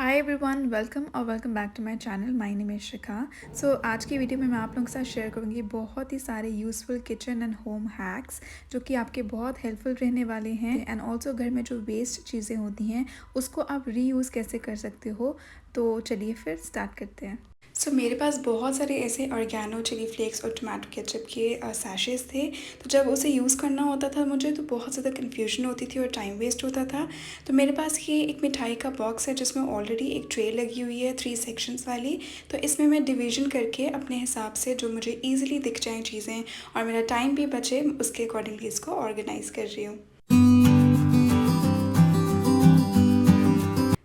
हाय everyone, welcome और welcome back to my channel. My name is Shikha. So आज की video में मैं आप लोगों के साथ शेयर करूंगी बहुत ही सारे useful kitchen and home hacks जो कि आपके बहुत हेल्पफुल रहने वाले हैं। एंड ऑल्सो घर में जो वेस्ट चीज़ें होती हैं उसको आप रीयूज़ कैसे कर सकते हो। तो चलिए फिर स्टार्ट करते हैं। मेरे पास बहुत सारे ऐसे ऑर्गेनो चिली फ्लेक्स और टमाटो केचप के सैशेस थे। तो जब उसे यूज़ करना होता था मुझे तो बहुत ज़्यादा कन्फ्यूजन होती थी और टाइम वेस्ट होता था। तो मेरे पास ये एक मिठाई का बॉक्स है जिसमें ऑलरेडी एक ट्रे लगी हुई है 3 सेक्शंस वाली। तो इसमें मैं डिवीज़न करके अपने हिसाब से जो मुझे ईज़िली दिख जाएँ चीज़ें और मेरा टाइम भी बचे उसके अकॉर्डिंगली इसको ऑर्गेनाइज़ कर रही हूँ।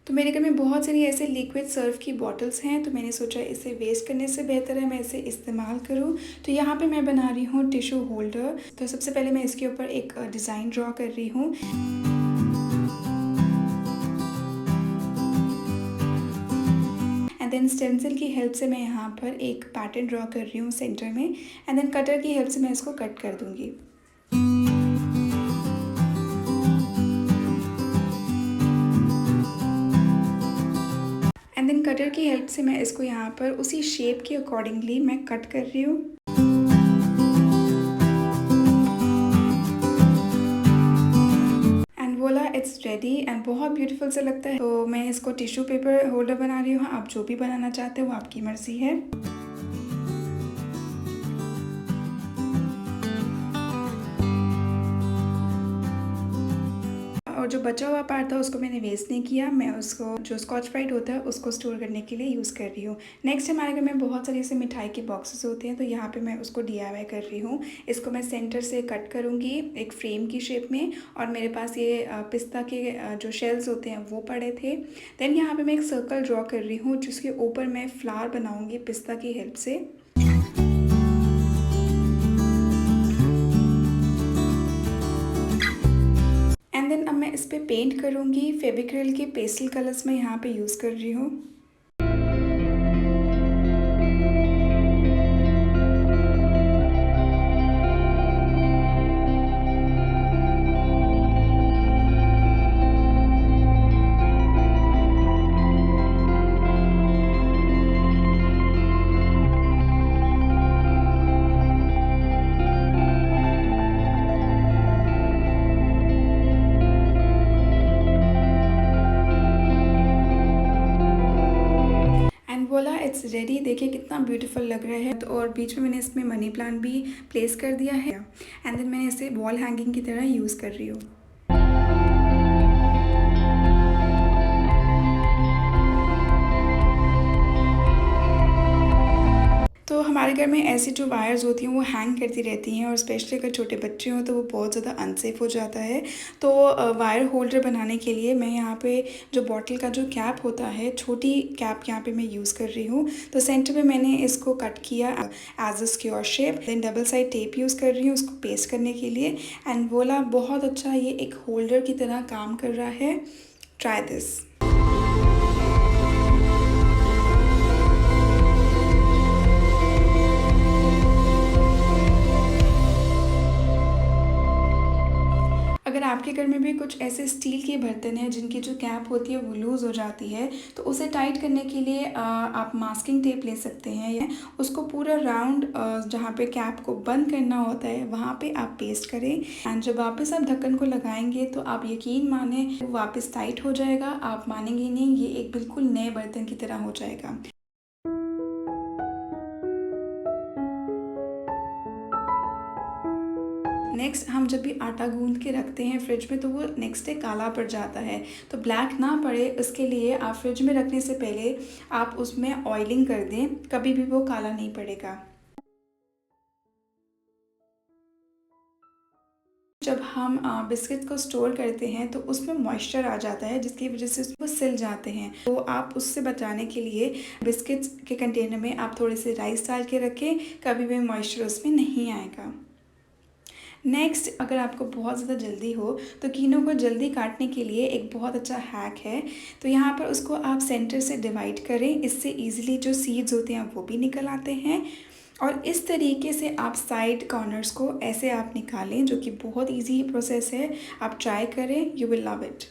तो मेरे घर में बहुत सारी ऐसे लिक्विड सर्व की बॉटल्स हैं, तो मैंने सोचा इसे वेस्ट करने से बेहतर है मैं इसे इस्तेमाल करूं। तो यहाँ पे मैं बना रही हूँ टिश्यू होल्डर। तो सबसे पहले मैं इसके ऊपर एक डिज़ाइन ड्रॉ कर रही हूँ। एंड देन स्टेंसिल की हेल्प से मैं यहाँ पर एक पैटर्न ड्रॉ कर रही हूँ सेंटर में। एंड देन कटर की हेल्प से मैं इसको कट कर दूँगी। एंड देन कटर की हेल्प से मैं इसको यहाँ पर उसी शेप के अकॉर्डिंगली मैं कट कर रही हूँ। एंड वोला इट्स रेडी एंड बहुत ब्यूटीफुल सा लगता है। तो मैं इसको टिश्यू पेपर होल्डर बना रही हूँ। आप जो भी बनाना चाहते हो वो आपकी मर्जी है। और जो बचा हुआ पार्ट था उसको मैंने वेस्ट नहीं किया, मैं उसको जो स्कॉच ब्राइट होता है उसको स्टोर करने के लिए यूज़ कर रही हूँ। नेक्स्ट हमारे घर में बहुत सारे ऐसे मिठाई के बॉक्सेस होते हैं, तो यहाँ पे मैं उसको DIY कर रही हूँ। इसको मैं सेंटर से कट करूँगी एक फ्रेम की शेप में। और मेरे पास ये पिस्ता के जो शेल्स होते हैं वो पड़े थे। देन यहाँ पर मैं एक सर्कल ड्रॉ कर रही हूँ जिसके ऊपर मैं फ्लावर बनाऊँगी पिस्ता की हेल्प से। एंड देन अब मैं इस पर पेंट करूँगी। फेविक्रिल के पेस्टल कलर्स मैं यहाँ पे यूज़ कर रही हूँ। बोला इट्स रेडी। देखिए कितना ब्यूटीफुल लग रहा है। तो और बीच में मैंने इसमें मनी प्लांट भी प्लेस कर दिया है। एंड देन मैंने इसे वॉल हैंगिंग की तरह यूज़ कर रही हूँ। तो हमारे घर में ऐसी जो वायर्स होती हैं वो हैंग करती रहती हैं, और स्पेशली अगर छोटे बच्चे हों तो वो बहुत ज़्यादा अनसेफ हो जाता है। तो वायर होल्डर बनाने के लिए मैं यहाँ पे जो बॉटल का जो कैप होता है, छोटी कैप यहाँ पे मैं यूज़ कर रही हूँ। तो सेंटर में मैंने इसको कट किया as a square shape. Then double side tape use कर रही हूँ उसको पेस्ट करने के लिए। एंड वोला बहुत अच्छा ये एक होल्डर की तरह काम कर रहा है। Try this. अगर आपके घर में भी कुछ ऐसे स्टील के बर्तन हैं जिनकी जो कैप होती है वो लूज़ हो जाती है, तो उसे टाइट करने के लिए आप मास्किंग टेप ले सकते हैं। या उसको पूरा राउंड जहाँ पे कैप को बंद करना होता है वहाँ पे आप पेस्ट करें। एंड जब वापस आप ढक्कन को लगाएंगे तो आप यकीन माने वो वापस टाइट हो जाएगा। आप मानेंगे नहीं, ये एक बिल्कुल नए बर्तन की तरह हो जाएगा। नेक्स्ट हम जब भी आटा गूंद के रखते हैं फ्रिज में तो वो नेक्स्ट डे काला पड़ जाता है। तो ब्लैक ना पड़े उसके लिए आप फ्रिज में रखने से पहले आप उसमें ऑयलिंग कर दें, कभी भी वो काला नहीं पड़ेगा। जब हम बिस्किट को स्टोर करते हैं तो उसमें मॉइस्चर आ जाता है जिसकी वजह से वो सिल जाते हैं। तो आप उससे बचाने के लिए बिस्किट्स के कंटेनर में आप थोड़े से राइस डाल के रखें, कभी भी मॉइस्चर उसमें नहीं आएगा। नेक्स्ट, अगर आपको बहुत ज़्यादा जल्दी हो तो कीनों को जल्दी काटने के लिए एक बहुत अच्छा हैक है। तो यहाँ पर उसको आप सेंटर से डिवाइड करें, इससे इजीली जो सीड्स होते हैं वो भी निकल आते हैं। और इस तरीके से आप साइड कॉर्नर्स को ऐसे आप निकालें, जो कि बहुत इजी प्रोसेस है। आप ट्राई करें, you will love it.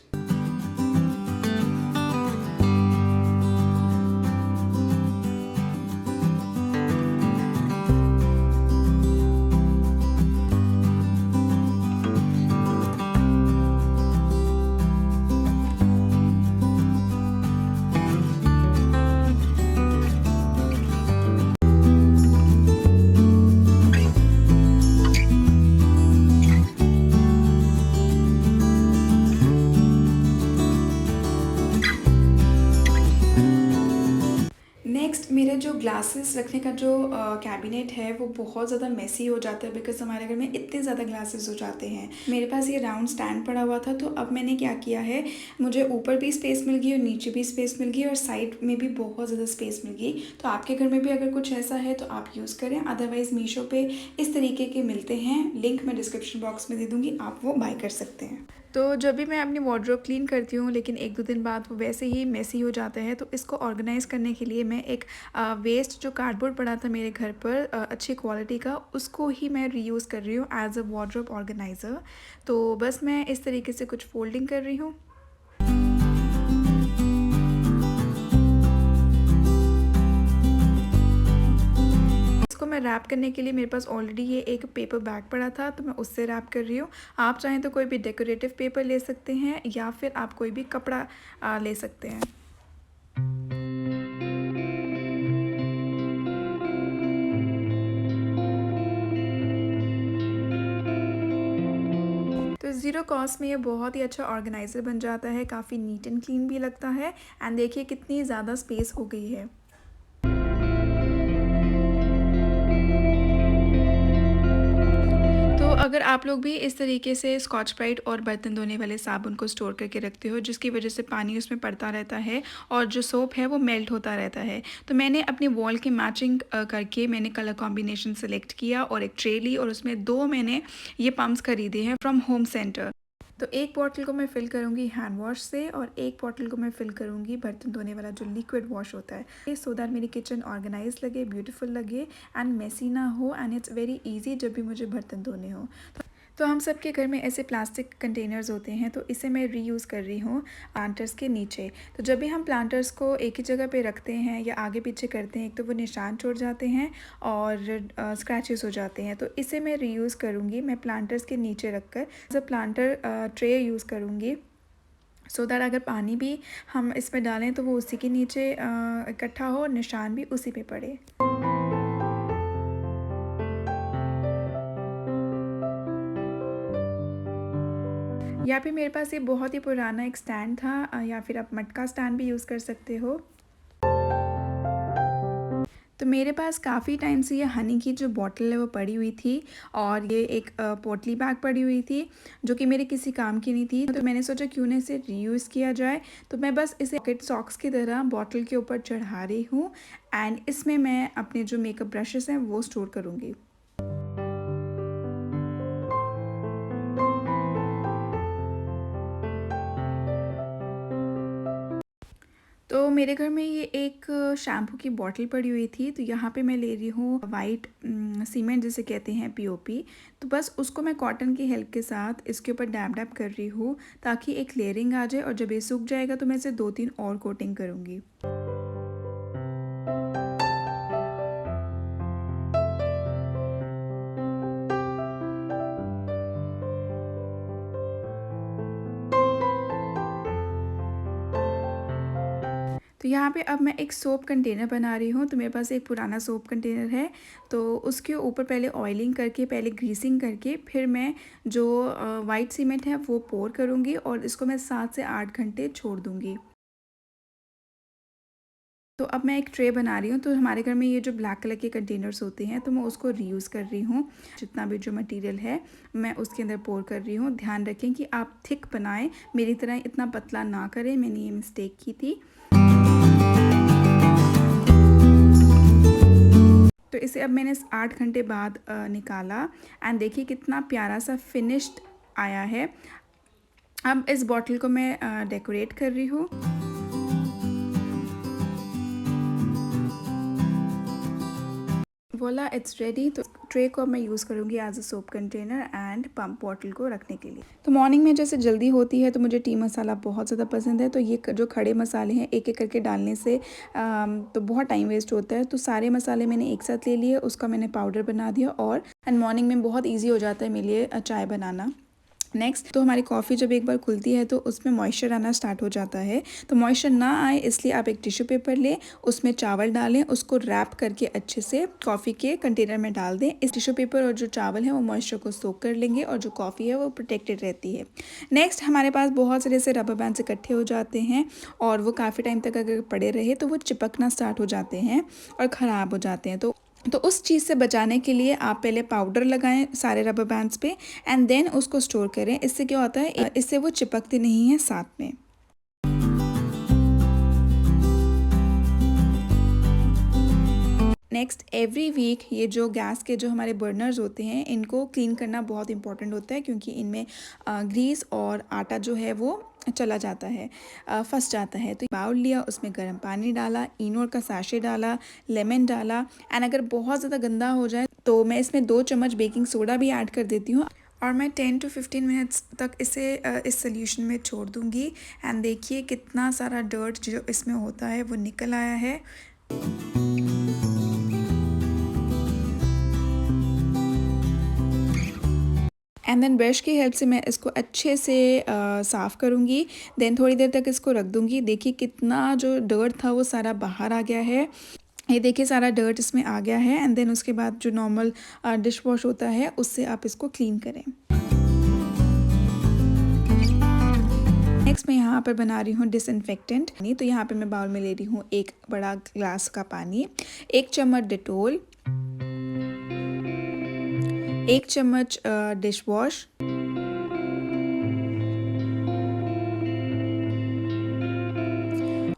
Glasses रखने का जो कैबिनेट है वो बहुत ज़्यादा मेसी हो जाता है बिकॉज़ हमारे घर में इतने ज़्यादा ग्लासेस हो जाते हैं। मेरे पास ये राउंड स्टैंड पड़ा हुआ था, तो अब मैंने क्या किया है, मुझे ऊपर भी स्पेस मिल गई और नीचे भी स्पेस मिल गई और साइड में भी बहुत ज़्यादा स्पेस मिल गई। तो आपके घर में भी अगर कुछ ऐसा है तो आप यूज़ करें, अदरवाइज़ मीशो पे इस तरीके के मिलते हैं, लिंक मैं डिस्क्रिप्शन बॉक्स में दे दूँगी, आप वो बाय कर सकते हैं। तो जब भी मैं अपनी वार्डरोब क्लीन करती हूँ लेकिन 1-2 दिन बाद वो वैसे ही मेसी हो जाता है, तो इसको ऑर्गेनाइज़ करने के लिए मैं एक वेस्ट जो कार्डबोर्ड पड़ा था मेरे घर पर अच्छी क्वालिटी का, उसको ही मैं रीयूज़ कर रही हूँ एज़ अ वार्डरोब ऑर्गेनाइज़र। तो बस मैं इस तरीके से कुछ फोल्डिंग कर रही हूँ। इसको मैं रैप करने के लिए मेरे पास ऑलरेडी ये एक पेपर बैग पड़ा था, तो मैं उससे रैप कर रही हूँ। आप चाहें तो कोई भी डेकोरेटिव पेपर ले सकते हैं या फिर आप कोई भी कपड़ा ले सकते हैं। तो ज़ीरो कॉस्ट में ये बहुत ही अच्छा ऑर्गेनाइज़र बन जाता है, काफ़ी नीट एंड क्लीन भी लगता है एंड देखिए कितनी ज़्यादा स्पेस हो गई है। तो अगर आप लोग भी इस तरीके से स्कॉच ब्राइट और बर्तन धोने वाले साबुन को स्टोर करके रखते हो, जिसकी वजह से पानी उसमें पड़ता रहता है और जो सोप है वो मेल्ट होता रहता है, तो मैंने अपनी वॉल के मैचिंग करके मैंने कलर कॉम्बिनेशन सेलेक्ट किया और एक ट्रे ली और उसमें 2 मैंने ये पम्प्स खरीदे हैं फ्रॉम होम सेंटर। तो एक बॉटल को मैं फ़िल करूँगी हैंड वॉश से और एक बॉटल को मैं फ़िल करूँगी बर्तन धोने वाला जो लिक्विड वॉश होता है, सो दैट मेरी किचन ऑर्गेनाइज लगे, ब्यूटीफुल लगे एंड मेसी ना हो एंड इट्स वेरी इजी जब भी मुझे बर्तन धोने हो। तो हम सब के घर में ऐसे प्लास्टिक कंटेनर्स होते हैं, तो इसे मैं रीयूज़ कर रही हूँ प्लांटर्स के नीचे। तो जब भी हम प्लांटर्स को एक ही जगह पे रखते हैं या आगे पीछे करते हैं, एक तो वो निशान छोड़ जाते हैं और स्क्रैचेस हो जाते हैं, तो इसे मैं रीयूज़ करूँगी। मैं प्लांटर्स के नीचे रख कर as a planter tray use करूँगी, सो दैट अगर पानी भी हम इसमें डालें तो वो उसी के नीचे इकट्ठा हो और निशान भी उसी पे पड़े। यहाँ पे मेरे पास ये बहुत ही पुराना एक स्टैंड था, या फिर आप मटका स्टैंड भी यूज़ कर सकते हो। तो मेरे पास काफ़ी टाइम से ये हनी की जो बॉटल है वो पड़ी हुई थी और ये एक पोटली बैग पड़ी हुई थी जो कि मेरे किसी काम की नहीं थी, तो मैंने सोचा क्यों ना इसे रीयूज़ किया जाए। तो मैं बस इसे पॉकेट सॉक्स की तरह बॉटल के ऊपर चढ़ा रही हूँ एंड इसमें मैं अपने जो मेकअप ब्रशेस हैं वो स्टोर करूँगी। तो मेरे घर में ये एक शैम्पू की बॉटल पड़ी हुई थी, तो यहाँ पे मैं ले रही हूँ वाइट सीमेंट जिसे कहते हैं पीओपी। तो बस उसको मैं कॉटन की हेल्प के साथ इसके ऊपर डैब डैब कर रही हूँ ताकि एक लेयरिंग आ जाए और जब ये सूख जाएगा तो मैं इसे 2-3 और कोटिंग करूँगी। तो यहाँ पे अब मैं एक सोप कंटेनर बना रही हूँ, तो मेरे पास एक पुराना सोप कंटेनर है, तो उसके ऊपर पहले ऑयलिंग करके, पहले ग्रीसिंग करके, फिर मैं जो वाइट सीमेंट है वो पोर करूँगी और इसको मैं 7 से 8 घंटे छोड़ दूँगी। तो अब मैं एक ट्रे बना रही हूँ, तो हमारे घर में ये जो ब्लैक कलर के कंटेनर्स होते हैं तो मैं उसको रीयूज़ कर रही हूँ। जितना भी जो मटेरियल है मैं उसके अंदर पोर कर रही हूँ। ध्यान रखें कि आप थिक बनाएं, मेरी तरह इतना पतला ना करें, मैंने ये मिस्टेक की थी। तो इसे अब मैंने 8 घंटे बाद निकाला एंड देखिए कितना प्यारा सा फिनिश्ड आया है। अब इस बॉटल को मैं डेकोरेट कर रही हूँ। वोला इट्स रेडी। तो ट्रे को अब मैं यूज़ करूँगी as a soap container and pump bottle को रखने के लिए। तो मॉर्निंग में जैसे जल्दी होती है तो मुझे टी मसाला बहुत ज़्यादा पसंद है, तो ये जो खड़े मसाले हैं एक एक करके डालने से तो बहुत टाइम वेस्ट होता है, तो सारे मसाले मैंने एक साथ ले लिए, उसका मैंने पाउडर बना दिया और एंड मॉर्निंग में बहुत ईजी हो जाता है मेरे लिए चाय बनाना। नेक्स्ट तो हमारी कॉफ़ी जब एक बार खुलती है तो उसमें मॉइस्चर आना स्टार्ट हो जाता है। तो मॉइस्चर ना आए इसलिए आप एक टिश्यू पेपर लें, उसमें चावल डालें, उसको रैप करके अच्छे से कॉफ़ी के कंटेनर में डाल दें। इस टिश्यू पेपर और जो चावल है वो मॉइस्चर को सोक कर लेंगे और जो कॉफ़ी है वो प्रोटेक्टेड रहती है। नेक्स्ट हमारे पास बहुत सारे ऐसे रबर बैंड्स इकट्ठे हो जाते हैं और वो काफ़ी टाइम तक अगर पड़े रहे तो वो चिपकना स्टार्ट हो जाते हैं और ख़राब हो जाते हैं। तो उस चीज़ से बचाने के लिए आप पहले पाउडर लगाएं सारे रबर बैंड्स पे एंड देन उसको स्टोर करें। इससे क्या होता है, इससे वो चिपकते नहीं हैं साथ में। नेक्स्ट एवरी वीक ये जो गैस के जो हमारे बर्नर्स होते हैं इनको क्लीन करना बहुत इंपॉर्टेंट होता है, क्योंकि इनमें ग्रीस और आटा जो है वो चला जाता है, फंस जाता है। तो बाउल लिया, उसमें गर्म पानी डाला, इनोर का सैशे डाला, लेमन डाला एंड अगर बहुत ज़्यादा गंदा हो जाए तो मैं इसमें 2 चम्मच बेकिंग सोडा भी ऐड कर देती हूँ और मैं 10 to 15 मिनट्स तक इसे इस सोल्यूशन में छोड़ दूँगी। एंड देखिए कितना सारा डर्ट जो इसमें होता है वो निकल आया है। एंड देन ब्रश की हेल्प से मैं इसको अच्छे से साफ़ करूँगी। देन थोड़ी देर तक इसको रख दूँगी। देखिए कितना जो डर्ट था वो सारा बाहर आ गया है। ये देखिए सारा डर्ट इसमें आ गया है। एंड देन उसके बाद जो नॉर्मल डिश वॉश होता है उससे आप इसको क्लीन करें। नेक्स्ट मैं यहाँ पर बना रही हूँ डिसइंफेक्टेंट। तो यहाँ पे मैं बाउल में ले रही हूँ एक बड़ा ग्लास का पानी, 1 चम्मच डेटोल, 1 चम्मच डिश वॉश,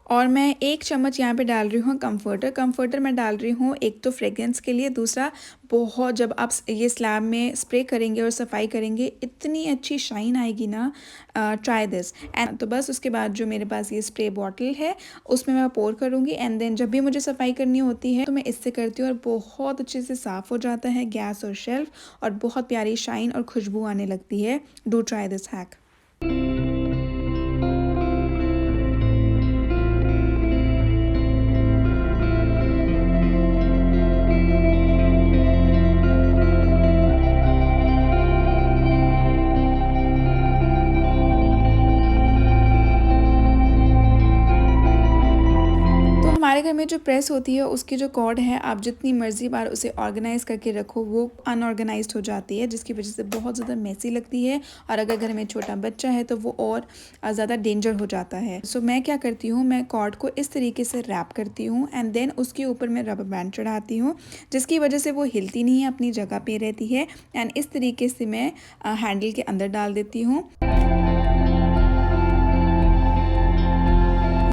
और मैं 1 चम्मच यहाँ पे डाल रही हूँ कम्फर्टर। कम्फर्टर मैं डाल रही हूँ एक तो फ्रेग्रेंस के लिए, दूसरा बहुत जब आप ये स्लैब में स्प्रे करेंगे और सफाई करेंगे इतनी अच्छी शाइन आएगी ना। Try this. एंड तो बस उसके बाद जो मेरे पास ये स्प्रे बॉटल है उसमें मैं पोर करूँगी। एंड देन जब भी मुझे सफाई करनी होती है तो मैं इससे करती हूँ और बहुत अच्छे से साफ़ हो जाता है गैस और शेल्फ और बहुत प्यारी शाइन और खुशबू आने लगती है। Do try this hack. हमारे घर में जो प्रेस होती है उसकी जो कॉर्ड है आप जितनी मर्ज़ी बार उसे ऑर्गेनाइज़ करके रखो वो अनऑर्गेनाइज्ड हो जाती है, जिसकी वजह से बहुत ज़्यादा मेसी लगती है और अगर घर में छोटा बच्चा है तो वो और ज़्यादा डेंजर हो जाता है। सो मैं क्या करती हूँ, मैं कॉर्ड को इस तरीके से रैप करती हूँ एंड देन उसके ऊपर मैं रबर बैंड चढ़ाती हूँ, जिसकी वजह से वो हिलती नहीं है, अपनी जगह पे रहती है। एंड इस तरीके से मैं हैंडल के अंदर डाल देती हूँ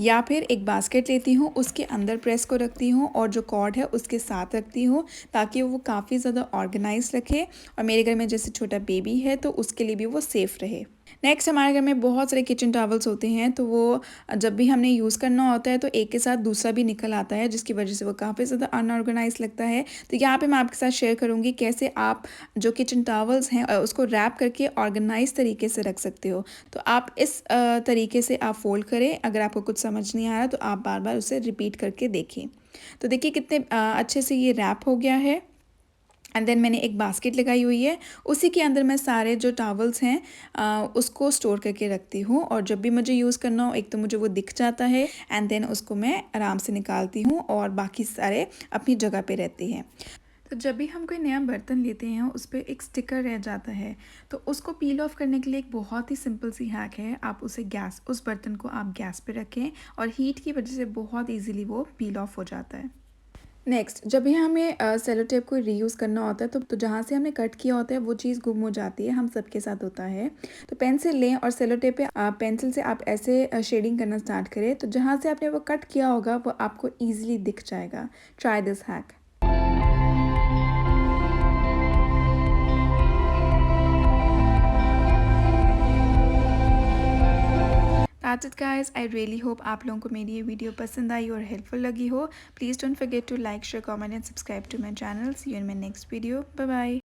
या फिर एक बास्केट लेती हूँ उसके अंदर प्रेस को रखती हूँ और जो कॉर्ड है उसके साथ रखती हूँ ताकि वो काफ़ी ज़्यादा ऑर्गेनाइज रखे और मेरे घर में जैसे छोटा बेबी है तो उसके लिए भी वो सेफ़ रहे। नेक्स्ट हमारे घर में बहुत सारे किचन टॉवल्स होते हैं, तो वो जब भी हमने यूज़ करना होता है तो एक के साथ दूसरा भी निकल आता है, जिसकी वजह से वो काफ़ी ज़्यादा अनऑर्गेनाइज लगता है। तो यहाँ पे मैं आपके साथ शेयर करूँगी कैसे आप जो किचन टॉवल्स हैं उसको रैप करके ऑर्गेनाइज तरीके से रख सकते हो। तो आप इस तरीके से आप फोल्ड करें। अगर आपको कुछ समझ नहीं आ रहा तो आप बार बार उसे रिपीट करके देखें। तो देखिए कितने अच्छे से ये रैप हो गया है। एंड देन मैंने एक बास्केट लगाई हुई है, उसी के अंदर मैं सारे जो टॉवल्स हैं उसको स्टोर करके रखती हूँ और जब भी मुझे यूज़ करना हो एक तो मुझे वो दिख जाता है एंड देन उसको मैं आराम से निकालती हूँ और बाकी सारे अपनी जगह पे रहते हैं। तो जब भी हम कोई नया बर्तन लेते हैं उस पर एक स्टिकर रह जाता है, तो उसको पील ऑफ करने के लिए एक बहुत ही सिंपल सी हैक है। आप उस बर्तन को आप गैस पे रखें और हीट की वजह से बहुत ईजीली वो पील ऑफ हो जाता है। नेक्स्ट जब भी हमें सेलो टेप को रीयूज़ करना होता है तो जहाँ से हमने कट किया होता है वो चीज़ गुम हो जाती है, हम सबके साथ होता है। तो पेंसिल लें और सेलो टेप पे पेंसिल से आप ऐसे शेडिंग करना स्टार्ट करें तो जहाँ से आपने वो कट किया होगा वो आपको ईजिली दिख जाएगा। Try this hack. That's it guys, I really hope आप लोगों को मेरी ये वीडियो पसंद आई और हेल्पफुल लगी हो। Please don't forget to like, share, comment and subscribe to my channel. See you in my next video. Bye bye.